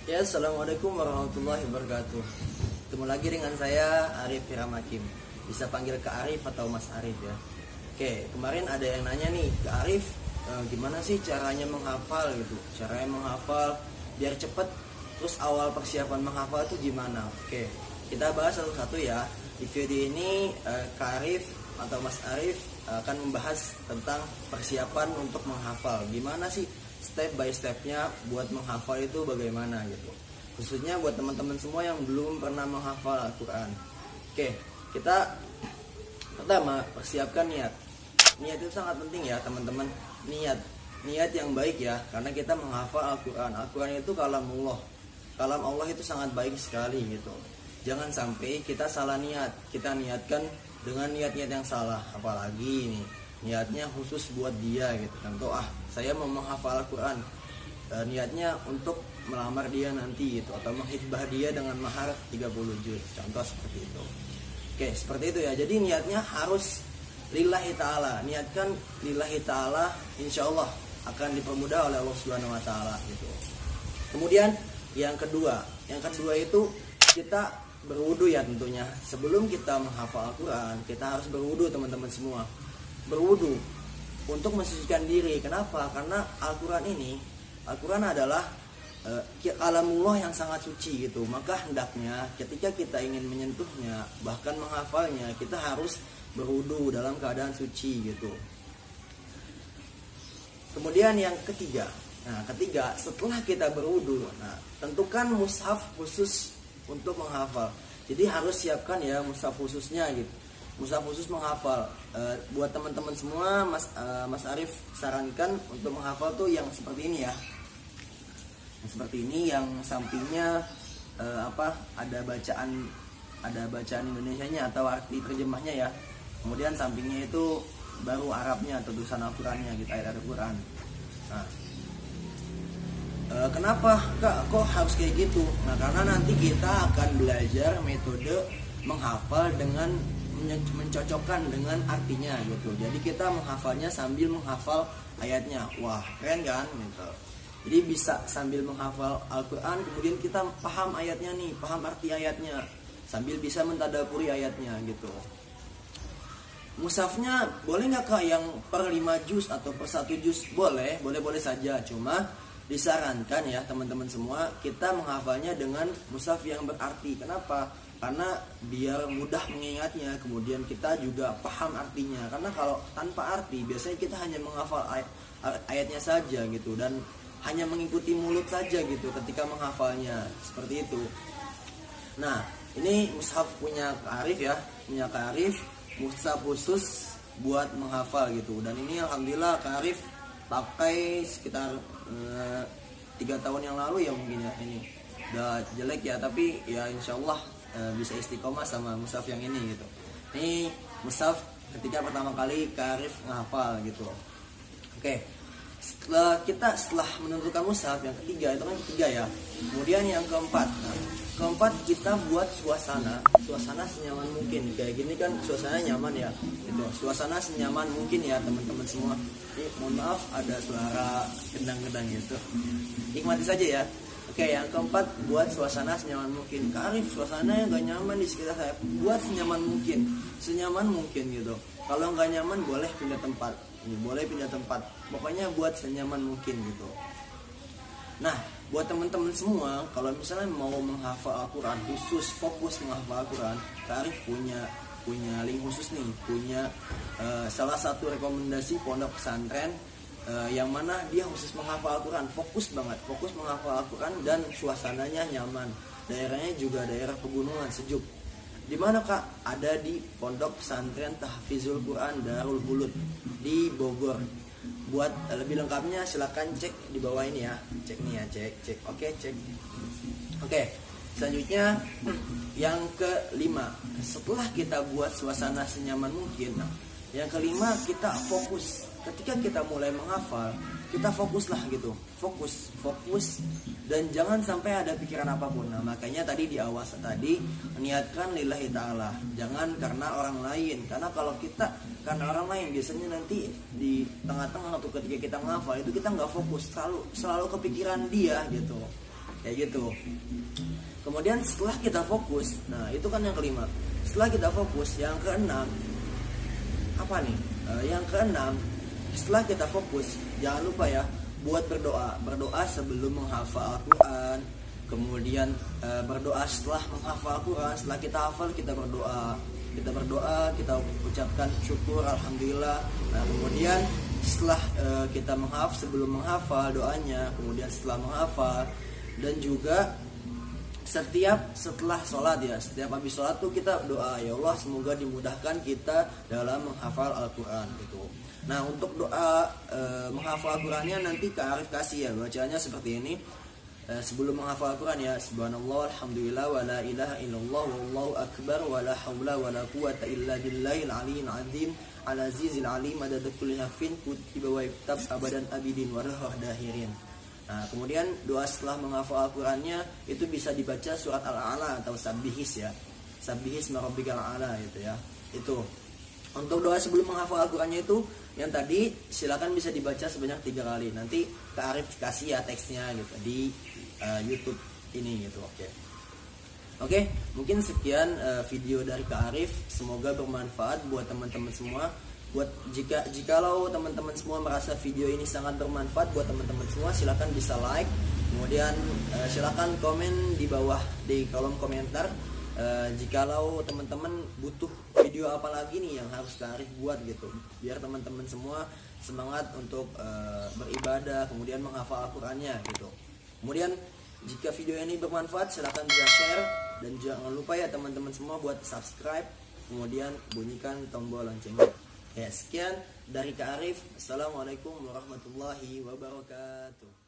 Ya, assalamualaikum warahmatullahi wabarakatuh. Ketemu lagi dengan saya Arif Hiramakim. Bisa panggil ke Arif atau Mas Arif ya. Oke, kemarin ada yang nanya nih ke Arif, gimana sih caranya menghafal gitu? Caranya menghafal biar cepet. Terus awal persiapan menghafal itu gimana? Oke, kita bahas satu-satu ya. Di video ini Kak Arif atau Mas Arif akan membahas tentang persiapan untuk menghafal. Gimana sih step by stepnya buat menghafal itu bagaimana gitu, khususnya buat teman-teman semua yang belum pernah menghafal Al-Quran. Oke, kita pertama persiapkan niat. Niat itu sangat penting ya teman-teman. Niat yang baik ya, karena kita menghafal Al-Quran. Al-Quran itu kalamullah. Kalam Allah itu sangat baik sekali gitu. Jangan sampai kita salah niat, kita niatkan dengan niat-niat yang salah. Apalagi nih niatnya khusus buat dia gitu. Contoh, saya mau menghafal Al-Quran, niatnya untuk melamar dia nanti gitu, atau menghitbah dia dengan mahar 30 juz. Contoh seperti itu. Oke, seperti itu ya. Jadi niatnya harus lillahi ta'ala. Niatkan lillahi ta'ala, insya Allah akan dipermudah oleh Allah Subhanahu wa ta'ala gitu. Kemudian yang kedua itu kita berwudu ya tentunya. Sebelum kita menghafal Al-Quran, kita harus berwudu teman-teman semua. Berwudu untuk mensucikan diri. Kenapa? Karena Al-Quran adalah kalamullah yang sangat suci gitu. Maka hendaknya ketika kita ingin menyentuhnya, bahkan menghafalnya, kita harus berwudu dalam keadaan suci gitu. Kemudian yang ketiga, setelah kita berwudu, tentukan mushaf khusus untuk menghafal. Jadi harus siapkan ya mushaf khususnya gitu. Mushaf khusus menghafal. Buat teman-teman semua, Mas Arif sarankan untuk menghafal tuh yang seperti ini ya. Yang seperti ini, yang sampingnya ada bacaan Indonesianya atau arti terjemahnya ya. Kemudian sampingnya itu baru Arabnya atau tulisan Al-Qurannya gitu, ayat Al-Quran. Kenapa kok harus kayak gitu? Karena nanti kita akan belajar metode menghafal dengan mencocokkan dengan artinya gitu. Jadi kita menghafalnya sambil menghafal ayatnya. Wah, keren kan gitu. Jadi bisa sambil menghafal Al-Quran, kemudian kita paham ayatnya nih, paham arti ayatnya, sambil bisa mentadaburi ayatnya gitu. Mushafnya boleh nggak Kak yang per 5 juz atau per 1 juz? Boleh saja. Cuma disarankan ya teman-teman semua, kita menghafalnya dengan mushaf yang berarti. Kenapa? Karena biar mudah mengingatnya, kemudian kita juga paham artinya. Karena kalau tanpa arti, biasanya kita hanya menghafal ayatnya saja gitu, dan hanya mengikuti mulut saja gitu ketika menghafalnya, seperti itu. Nah, ini mushaf punya Kak Arif ya, mushaf khusus buat menghafal gitu. Dan ini alhamdulillah Kak Arif pakai sekitar 3 tahun yang lalu ya mungkin ya. Ini udah jelek ya, tapi ya insyaallah bisa istiqomah sama mushaf yang ini gitu. Ini mushaf ketika pertama kali Kak Arif menghafal gitu. Oke. Setelah menentukan mushaf yang ketiga, itu kan ketiga ya. Kemudian yang keempat. Keempat, kita buat suasana senyaman mungkin. Kayak gini kan suasana nyaman ya. Gitu. Suasana senyaman mungkin ya teman-teman semua. Ini mohon maaf ada suara gendang-gendang gitu. Nikmati saja ya. Oke, yang keempat, buat suasana senyaman mungkin. Kak Arif, suasana yang gak nyaman di sekitar saya. Buat senyaman mungkin gitu. Kalau gak nyaman boleh pindah tempat. Pokoknya buat senyaman mungkin gitu. Nah, buat teman-teman semua, kalau misalnya mau menghafal Al-Quran, khusus fokus menghafal Al-Quran, Kak Arif punya link khusus nih, punya salah satu rekomendasi pondok pesantren yang mana dia khusus menghafal Al-Quran, fokus menghafal Al-Quran, dan suasananya nyaman. Daerahnya juga daerah pegunungan, sejuk. Di mana Kak? Ada di Pondok Pesantren Tahfizul Quran Darul Hulud di Bogor. Buat lebih lengkapnya silakan cek di bawah ini ya. Cek nih ya, cek. Oke. Selanjutnya yang kelima, setelah kita buat suasana senyaman mungkin, yang kelima kita fokus. Ketika kita mulai menghafal, kita fokuslah gitu. Fokus dan jangan sampai ada pikiran apapun. Nah, makanya tadi di awal niatkan lillahi ta'ala. Jangan karena orang lain. Karena kalau kita karena orang lain, biasanya nanti di tengah-tengah atau ketika kita menghafal itu kita nggak fokus, selalu kepikiran dia gitu. kayak gitu. Kemudian setelah kita fokus, nah itu kan yang kelima. Setelah kita fokus, yang keenam apa nih? Yang keenam, setelah kita fokus, jangan lupa ya buat berdoa sebelum menghafal Al-Quran. Kemudian berdoa setelah menghafal Al-Quran. Setelah kita hafal, kita berdoa, kita ucapkan syukur, alhamdulillah. Nah kemudian setelah kita sebelum menghafal doanya, kemudian setelah menghafal, dan juga setelah sholat ya, setiap habis sholat tuh kita doa, ya Allah semoga dimudahkan kita dalam menghafal Al-Quran gitu. Nah untuk doa menghafal Al-Qurannya nanti Kak Arif kasih ya, bacanya seperti ini. Sebelum menghafal Al-Quran ya, subhanallah alhamdulillah wa la ilaha illallah wallahu akbar wa la hawla wa la quwata illa billahil aliyyil azim al azizil alim adada kulli harfin kutiba wa iktab abadan abidin wa rahah dahirin. Nah kemudian doa setelah menghafal Al-Qurannya itu bisa dibaca surat Al-A'la atau Sabbihis ya, Sabbihis marabbikal a'la gitu ya. Itu untuk doa sebelum menghafal Al-Qurannya itu yang tadi silakan bisa dibaca sebanyak 3 kali. Nanti Kak Arif kasih ya teksnya gitu di YouTube ini gitu. Oke, mungkin sekian video dari Kak Arif. Semoga bermanfaat buat teman-teman semua. Buat jikalau teman-teman semua merasa video ini sangat bermanfaat buat teman-teman semua, silakan bisa like. Kemudian silakan komen di bawah di kolom komentar. Jikalau teman-teman butuh video apa lagi nih yang harus Kak Arif buat gitu, biar teman-teman semua semangat untuk beribadah, kemudian menghafal Al-Qurannya gitu. Kemudian jika video ini bermanfaat, silahkan bisa share, dan jangan lupa ya teman-teman semua buat subscribe, kemudian bunyikan tombol loncengnya. Ya, sekian dari Kak Arif. Assalamualaikum warahmatullahi wabarakatuh.